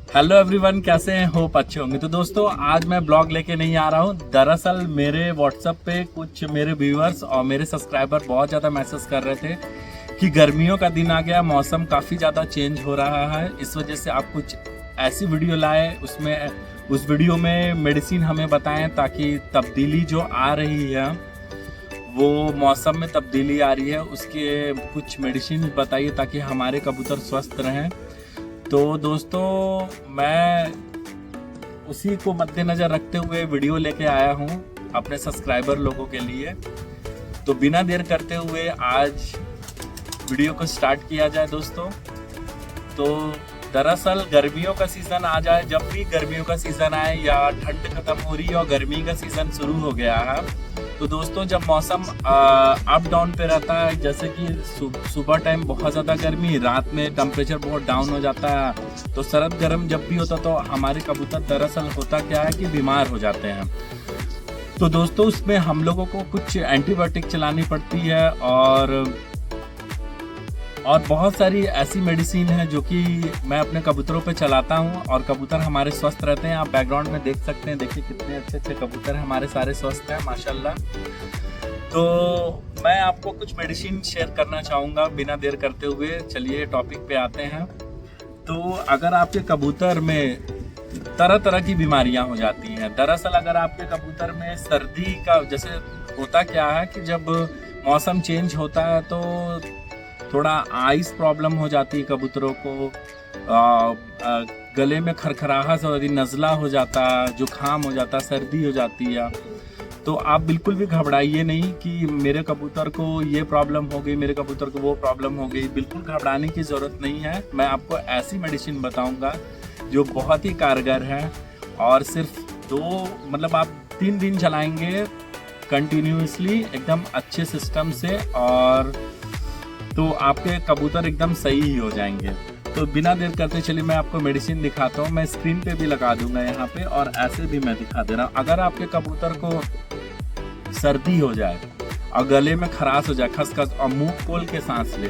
Hello everyone, कैसे हैं? Hope अच्छे होंगे। तो दोस्तों, आज मैं ब्लॉग लेके नहीं आ रहा हूँ। दरअसल मेरे व्हाट्सएप पे कुछ मेरे व्यूअर्स और मेरे सब्सक्राइबर बहुत ज़्यादा मैसेज कर रहे थे कि गर्मियों का दिन आ गया, मौसम काफ़ी ज़्यादा चेंज हो रहा है, इस वजह से आप कुछ ऐसी वीडियो लाए उस वीडियो में मेडिसिन हमें बताएं ताकि तब्दीली जो आ रही है, वो मौसम में तब्दीली आ रही है, उसके कुछ मेडिसिन बताइए ताकि हमारे कबूतर स्वस्थ रहें। तो दोस्तों, मैं उसी को मद्देनजर रखते हुए वीडियो लेके आया हूँ अपने सब्सक्राइबर लोगों के लिए। तो बिना देर करते हुए आज वीडियो को स्टार्ट किया जाए दोस्तों। तो दरअसल गर्मियों का सीज़न आ जाए, जब भी गर्मियों का सीज़न आए या ठंड खत्म हो रही है और गर्मी का सीज़न शुरू हो गया है, तो दोस्तों जब मौसम अप डाउन पे रहता है, जैसे कि सुबह टाइम बहुत ज़्यादा गर्मी, रात में टेम्परेचर बहुत डाउन हो जाता है, तो सर्द गर्म जब भी होता तो हमारे कबूतर दरअसल होता क्या है कि बीमार हो जाते हैं। तो दोस्तों उसमें हम लोगों को कुछ एंटीबायोटिक चलानी पड़ती है और बहुत सारी ऐसी मेडिसिन है जो कि मैं अपने कबूतरों पे चलाता हूँ और कबूतर हमारे स्वस्थ रहते हैं। आप बैकग्राउंड में देख सकते हैं, देखिए कितने अच्छे अच्छे कबूतर हैं, हमारे सारे स्वस्थ हैं माशाल्लाह। तो मैं आपको कुछ मेडिसिन शेयर करना चाहूँगा बिना देर करते हुए। चलिए टॉपिक पे आते हैं। तो अगर आपके कबूतर में तरह तरह की बीमारियां हो जाती हैं, दरअसल अगर आपके कबूतर में सर्दी का, जैसे होता क्या है कि जब मौसम चेंज होता है तो थोड़ा आइस प्रॉब्लम हो जाती है कबूतरों को, गले में खरखराहट हो जाती, नज़ला हो जाता, जुकाम हो जाता, सर्दी हो जाती है। तो आप बिल्कुल भी घबराइए नहीं कि मेरे कबूतर को ये प्रॉब्लम हो गई, मेरे कबूतर को वो प्रॉब्लम हो गई। बिल्कुल घबराने की ज़रूरत नहीं है। मैं आपको ऐसी मेडिसिन बताऊंगा जो बहुत ही कारगर है और सिर्फ आप 3 दिन चलाएंगे कंटिन्यूसली एकदम अच्छे सिस्टम से, और तो आपके कबूतर एकदम सही ही हो जाएंगे। तो बिना देर करते चलिए मैं आपको मेडिसिन दिखाता हूँ। मैं स्क्रीन पे भी लगा दूंगा यहाँ पे, और ऐसे भी मैं दिखा दे रहा हूँ। अगर आपके कबूतर को सर्दी हो जाए और गले में खराश हो जाए, खसखस, और मुंह खोल के सांस ले,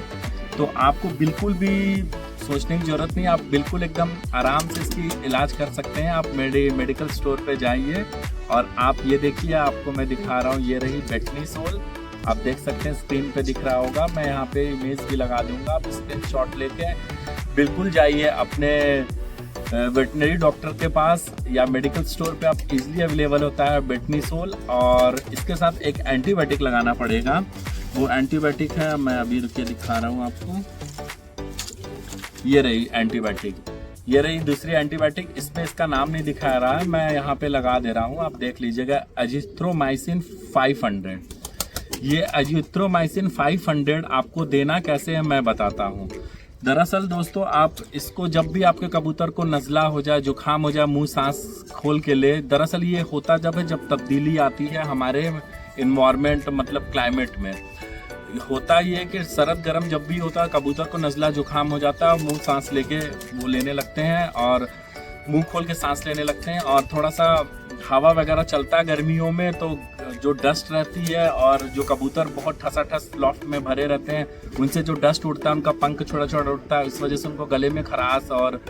तो आपको बिल्कुल भी सोचने की जरूरत नहीं। आप बिल्कुल एकदम आराम से इसकी इलाज कर सकते हैं। आप मेडिकल स्टोर पे जाइए और आप ये देखिए, आपको मैं दिखा रहा हूँ, ये रही बेटनीसोल। आप देख सकते हैं, स्क्रीन पे दिख रहा होगा, मैं यहाँ पे इमेज भी लगा दूंगा। आप स्क्रीनशॉट लेके बिल्कुल जाइए अपने वेटनरी डॉक्टर के पास या मेडिकल स्टोर पे। आप इजीली अवेलेबल होता है बेटनीसोल, और इसके साथ एक एंटीबायोटिक लगाना पड़ेगा। वो एंटीबायोटिक है, मैं अभी रुके दिखा रहा हूँ आपको। ये रही एंटीबायोटिक, ये रही दूसरी एंटीबायोटिक। इसमें इसका नाम नहीं दिखा रहा है, मैं यहाँ पे लगा दे रहा हूँ, आप देख लीजिएगा। एजिथ्रोमाइसिन 500। ये एजिथ्रोमाइसिन 500 आपको देना कैसे है मैं बताता हूँ। दरअसल दोस्तों, आप इसको जब भी आपके कबूतर को नज़ला हो जाए, जुकाम हो जाए, मुंह सांस खोल के ले, दरअसल ये होता जब तब्दीली आती है हमारे इन्वायरमेंट, मतलब क्लाइमेट में। होता ये कि सर्द गर्म जब भी होता है, कबूतर को नज़ला जुकाम हो जाता है, मुंह सांस लेके वो लेने लगते हैं और मुंह खोल के सांस लेने लगते हैं, और थोड़ा सा हवा वगैरह चलता है गर्मियों में, तो जो डस्ट रहती है और जो कबूतर बहुत ठसाठस लॉफ्ट में भरे रहते हैं, उनसे जो डस्ट उड़ता है, उनका पंख छोटा छोटा उड़ता है, इस वजह से उनको गले में खराश और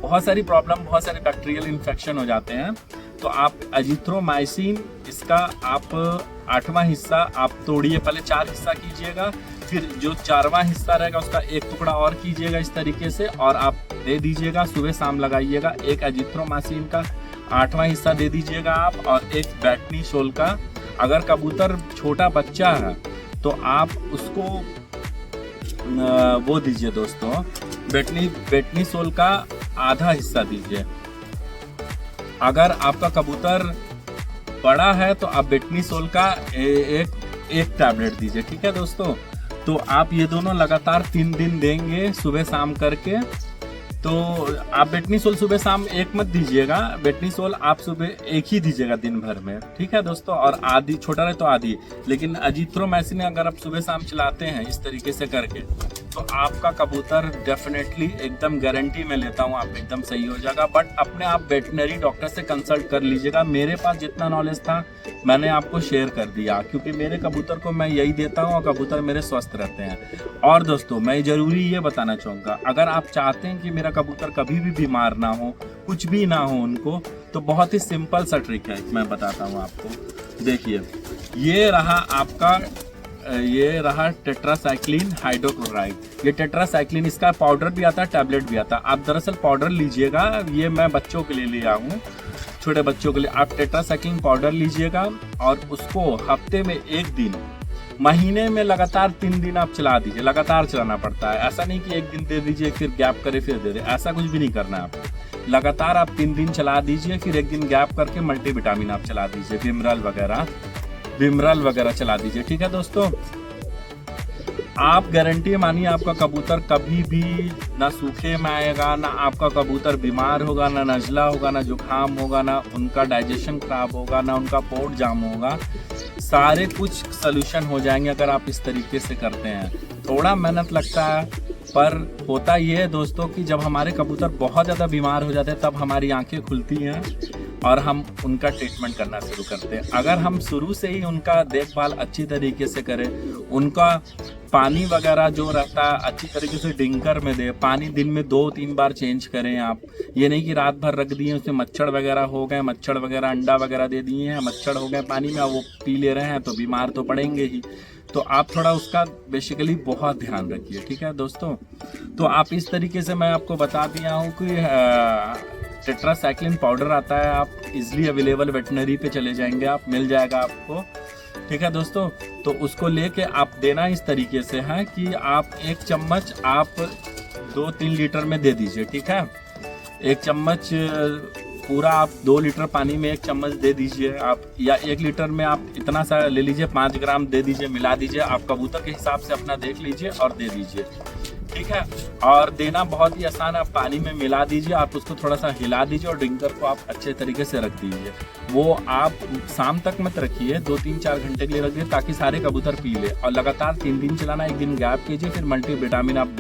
बहुत सारी प्रॉब्लम, बहुत सारे बैक्टीरियल इन्फेक्शन हो जाते हैं। तो आप एजिथ्रोमाइसिन, इसका आप 8वां हिस्सा आप तोड़िए, पहले 4 हिस्सा कीजिएगा, फिर जो 4वां हिस्सा रहेगा उसका एक टुकड़ा और कीजिएगा इस तरीके से, और आप दे दीजिएगा, सुबह शाम लगाइएगा। एक एजिथ्रोमाइसिन का 8वां हिस्सा दे दीजिएगा आप, और एक बेटनीसोल का। अगर कबूतर छोटा बच्चा है तो आप उसको वो दीजिए दोस्तों, बेटनीसोल का आधा हिस्सा दीजिए। अगर आपका कबूतर बड़ा है तो आप बेटनीसोल का एक टैबलेट दीजिए, ठीक है दोस्तों। तो आप ये दोनों लगातार 3 दिन देंगे सुबह शाम करके। तो आप बेटनीसोल सुबह शाम एक मत दीजिएगा, बेटनीसोल आप सुबह एक ही दीजिएगा दिन भर में, ठीक है दोस्तों। और आधी, छोटा रहे तो आधी, लेकिन एजिथ्रोमाइसिन अगर आप सुबह शाम चलाते हैं इस तरीके से करके, तो आपका कबूतर डेफिनेटली एकदम गारंटी में लेता हूँ आप एकदम सही हो जाएगा। बट अपने आप वेटनरी डॉक्टर से कंसल्ट कर लीजिएगा। मेरे पास जितना नॉलेज था मैंने आपको शेयर कर दिया, क्योंकि मेरे कबूतर को मैं यही देता हूँ और कबूतर मेरे स्वस्थ रहते हैं। और दोस्तों मैं ज़रूरी ये बताना चाहूँगा, अगर आप चाहते हैं कि मेरा कबूतर कभी भी बीमार ना हो, कुछ भी ना हो उनको, तो बहुत ही सिंपल सा ट्रिक है, मैं बताता हूँ आपको। देखिए ये रहा आपका, ये रहा टेट्रासाइक्लिन हाइड्रोक्लोराइड। ये टेट्रासाइक्लिन, इसका पाउडर भी आता है, टैबलेट भी आता है। आप दरअसल पाउडर लीजिएगा, ये मैं बच्चों के लिए लिया हूँ, छोटे बच्चों के लिए। आप टेट्रासाइक्लिन पाउडर लीजिएगा और उसको हफ्ते में 1 दिन, महीने में लगातार 3 दिन आप चला दीजिए। लगातार चलाना पड़ता है, ऐसा नहीं कि 1 दिन दे दीजिए फिर गैप करे फिर दे दे, ऐसा कुछ भी नहीं करना है आपको। लगातार आप 3 दिन चला दीजिए, फिर 1 दिन गैप करके मल्टीविटामिन आप चला दीजिए, विमरल वगैरह चला दीजिए। ठीक है दोस्तों, आप गारंटी मानिए आपका कबूतर कभी भी ना सूखे में आएगा, ना आपका कबूतर बीमार होगा, ना नजला होगा, ना जुकाम होगा, ना उनका डाइजेशन खराब होगा, ना उनका पोट जाम होगा। सारे कुछ सलूशन हो जाएंगे अगर आप इस तरीके से करते हैं। थोड़ा मेहनत लगता है, पर होता ये है दोस्तों कि जब हमारे कबूतर बहुत ज़्यादा बीमार हो जाते हैं तब हमारी आंखें खुलती हैं और हम उनका ट्रीटमेंट करना शुरू करते हैं। अगर हम शुरू से ही उनका देखभाल अच्छी तरीके से करें, उनका पानी वगैरह जो रहता है अच्छी तरीके से डिंकर में दे, पानी दिन में 2-3 बार चेंज करें आप। ये नहीं कि रात भर रख दिए उसमें मच्छर वगैरह हो गए, मच्छर वगैरह अंडा वगैरह दे दिए हैं, मच्छर हो गए पानी में, वो पी ले रहे हैं तो बीमार तो पड़ेंगे ही। तो आप थोड़ा उसका बेसिकली बहुत ध्यान रखिए। ठीक है दोस्तों, तो आप इस तरीके से मैं आपको बता दिया हूँ कि टेट्रासाइक्लिन पाउडर आता है, आप इजीली अवेलेबल वेटनरी पे चले जाएंगे, आप मिल जाएगा आपको। ठीक है दोस्तों, तो उसको लेके आप देना इस तरीके से है कि आप 1 चम्मच आप 2-3 लीटर में दे दीजिए। ठीक है, 1 चम्मच पूरा आप 2 लीटर पानी में 1 चम्मच दे दीजिए आप, या 1 लीटर में आप इतना सा ले लीजिए, 5 ग्राम दे दीजिए, मिला दीजिए। आप कबूतर के हिसाब से अपना देख लीजिए और दे दीजिए। ठीक है, और देना बहुत ही आसान है। आप पानी में मिला दीजिए, आप उसको थोड़ा सा हिला दीजिए और ड्रिंकर को आप अच्छे तरीके से रख दीजिए। वो आप शाम तक मत रखिए, 2-3-4 घंटे के लिए रखिए ताकि सारे कबूतर पी ले। और लगातार 3 दिन चलाना, 1 दिन गैप कीजिए, फिर मल्टीविटामिन आप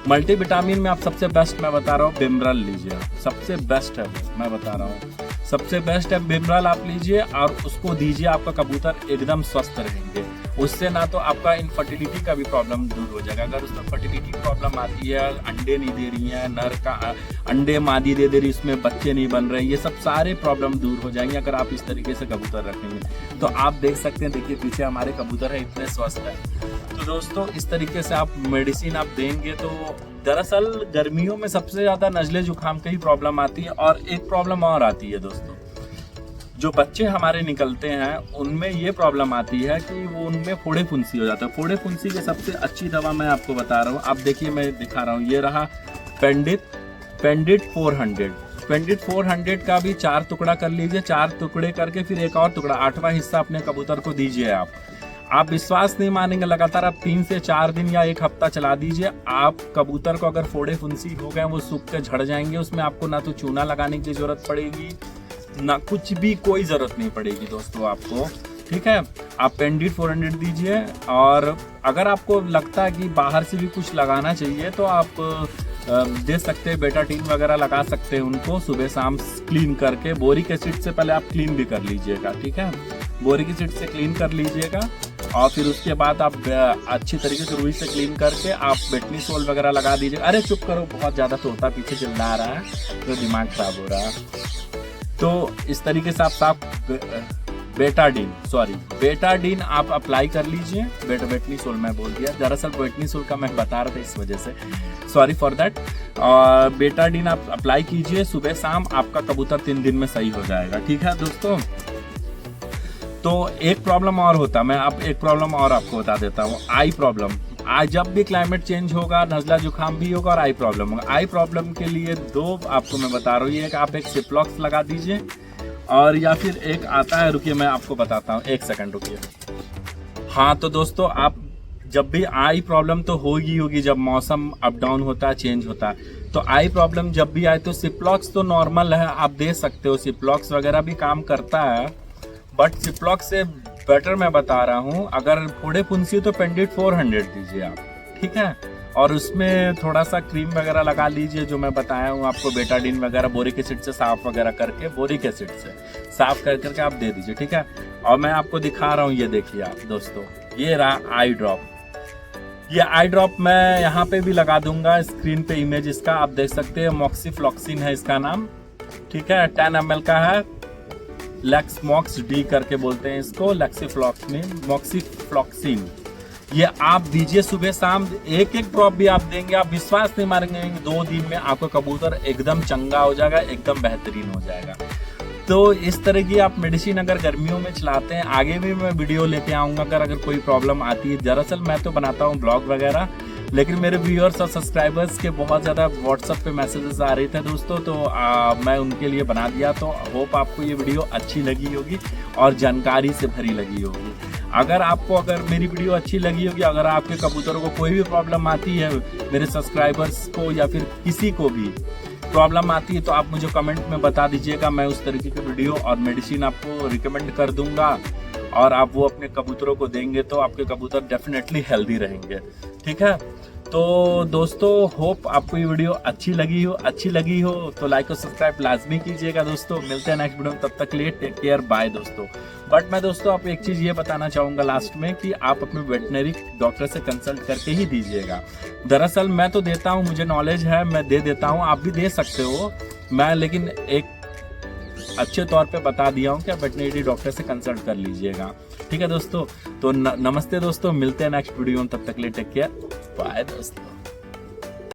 मल्टीविटामिन में आप सबसे बेस्ट मैं बता रहा हूँ विमरल लीजिए, सबसे बेस्ट है मैं बता रहा हूँ, सबसे बेस्ट है विमरल आप लीजिए और उसको दीजिए। आपका कबूतर एकदम स्वस्थ रहेंगे। उससे ना तो आपका इनफर्टिलिटी का भी प्रॉब्लम दूर हो जाएगा। अगर उसमें फर्टिलिटी प्रॉब्लम आती है, अंडे नहीं दे रही हैं, नर का अंडे मादी दे रही, उसमें बच्चे नहीं बन रहे, ये सब सारे प्रॉब्लम दूर हो जाएंगे अगर आप इस तरीके से कबूतर रखेंगे। तो आप देख सकते हैं, देखिए पीछे हमारे कबूतर है, इतने स्वस्थ है। तो दोस्तों इस तरीके से आप मेडिसिन आप देंगे तो दरअसल गर्मियों में सबसे ज़्यादा नजले जुकाम की ही प्रॉब्लम आती है। और एक प्रॉब्लम और आती है दोस्तों, जो बच्चे हमारे निकलते हैं उनमें ये प्रॉब्लम आती है कि वो उनमें फोड़े फुंसी हो जाता है। फोड़े फुंसी की सबसे अच्छी दवा मैं आपको बता रहा हूँ, आप देखिए मैं दिखा रहा हूँ, ये रहा पेंडिट 400। पेंडिट 400 का भी 4 टुकड़ा कर लीजिए, 4 टुकड़े करके फिर एक और टुकड़ा 8वां हिस्सा अपने कबूतर को दीजिए। आप विश्वास नहीं मानेंगे, लगातार आप 3 से 4 दिन या 1 हफ्ता चला दीजिए। आप कबूतर को अगर फोड़े फुंसी हो गए वो सूख के झड़ जाएंगे। उसमें आपको ना तो चूना लगाने की जरूरत पड़ेगी, ना कुछ भी, कोई ज़रूरत नहीं पड़ेगी दोस्तों आपको। ठीक है, आप पेंडिट 400 दीजिए। और अगर आपको लगता है कि बाहर से भी कुछ लगाना चाहिए तो आप दे सकते हैं, बेटाडीन वगैरह लगा सकते हैं उनको सुबह शाम क्लीन करके। बोरिक एसिड से पहले आप क्लीन भी कर लीजिएगा। ठीक है, बोरिक एसिड से क्लीन कर लीजिएगा और फिर उसके बाद आप अच्छी तरीके से रुई से क्लीन करके आप बेटनीसोल वगैरह लगा दीजिए। अरे चुप करो, बहुत ज़्यादा तोता पीछे चिल्ला रहा है तो दिमाग खराब हो रहा है। तो इस तरीके से आप बेटाडीन आप अप्लाई कर लीजिए। बेटनीसोल मैं बोल दिया, दरअसल बेटनीसोल का मैं बता रहा था इस वजह से, सॉरी फॉर दैट। और बेटाडीन आप अप्लाई कीजिए सुबह शाम, आपका कबूतर 3 दिन में सही हो जाएगा। ठीक है दोस्तों, तो एक प्रॉब्लम और होता, मैं आप एक प्रॉब्लम और आपको बता देता हूँ, आई प्रॉब्लम। आज जब भी क्लाइमेट चेंज होगा नज़ला जुकाम भी होगा और आई प्रॉब्लम होगा। आई प्रॉब्लम के लिए 2 आपको मैं बता रहा हूँ, एक आप एक सिप्लॉक्स लगा दीजिए और या फिर एक आता है, रुकिए मैं आपको बताता हूँ, 1 सेकंड रुकिए। हाँ तो दोस्तों, आप जब भी आई प्रॉब्लम तो होगी जब मौसम अप डाउन होता है, चेंज होता है, तो आई प्रॉब्लम जब भी आए तो सिप्लॉक्स तो नॉर्मल है, आप दे सकते हो, सिप्लॉक्स वगैरह भी काम करता है। बट सिप्लॉक्स से बेटर मैं बता रहा हूँ, अगर फोड़े फुंसी तो पेंडिट 400 दीजिए आप। ठीक है, और उसमें थोड़ा सा क्रीम वगैरह लगा लीजिए, जो मैं बताया हूँ आपको, बेटाडीन वगैरह बोरिक एसिड से साफ वगैरह करके, बोरिक एसिड से साफ कर करके आप दे दीजिए, ठीक है। और मैं आपको दिखा रहा हूँ, ये देखिए आप दोस्तों, ये रहा आई ड्रॉप। ये आई ड्रॉप मैं यहाँ पे भी लगा दूंगा स्क्रीन पे, इमेज इसका आप देख सकते हैं। मॉक्सीफ्लॉक्सिन है इसका नाम, ठीक है। 10 ml का है, लेक्समॉक्स डी करके बोलते हैं इसको, मॉक्सीफ्लॉक्सिन। ये आप दीजिए सुबह शाम, एक एक ड्रॉप भी आप देंगे, आप विश्वास नहीं मारेंगे, 2 दिन में आपका कबूतर एकदम चंगा हो जाएगा, एकदम बेहतरीन हो जाएगा। तो इस तरह की आप मेडिसिन अगर गर्मियों में चलाते हैं, आगे भी मैं वीडियो लेके आऊंगा अगर कोई प्रॉब्लम आती है। दरअसल मैं तो बनाता हूँ ब्लॉग वगैरह, लेकिन मेरे व्यूअर्स और सब्सक्राइबर्स के बहुत ज़्यादा व्हाट्सएप पे मैसेजेस आ रहे थे दोस्तों, तो मैं उनके लिए बना दिया। तो होप आपको ये वीडियो अच्छी लगी होगी और जानकारी से भरी लगी होगी। अगर मेरी वीडियो अच्छी लगी होगी, अगर आपके कबूतरों को कोई भी प्रॉब्लम आती है, मेरे सब्सक्राइबर्स को या फिर किसी को भी प्रॉब्लम आती है, तो आप मुझे कमेंट में बता दीजिएगा। मैं उस तरीके की वीडियो और मेडिसिन आपको रिकमेंड कर दूंगा, और आप वो अपने कबूतरों को देंगे तो आपके कबूतर डेफिनेटली हेल्दी रहेंगे, ठीक है। तो दोस्तों, होप आपको ये वीडियो अच्छी लगी हो तो लाइक और सब्सक्राइब लाजमी कीजिएगा दोस्तों। मिलते हैं नेक्स्ट वीडियो में, तब तक के लिए टेक केयर, बाय दोस्तों। बट मैं दोस्तों आपको एक चीज़ ये बताना चाहूँगा लास्ट में, कि आप अपने वेटनरी डॉक्टर से कंसल्ट करके ही दीजिएगा। दरअसल मैं तो देता हूँ, मुझे नॉलेज है, मैं दे देता हूँ, आप भी दे सकते हो, मैं लेकिन एक अच्छे तौर पे बता दिया हूँ कि आप वेटनरी डॉक्टर से कंसल्ट कर लीजिएगा, ठीक है दोस्तों। तो नमस्ते दोस्तों, मिलते हैं नेक्स्ट वीडियो में, तब तक के लिए टेक केयर, बाय दोस्तों।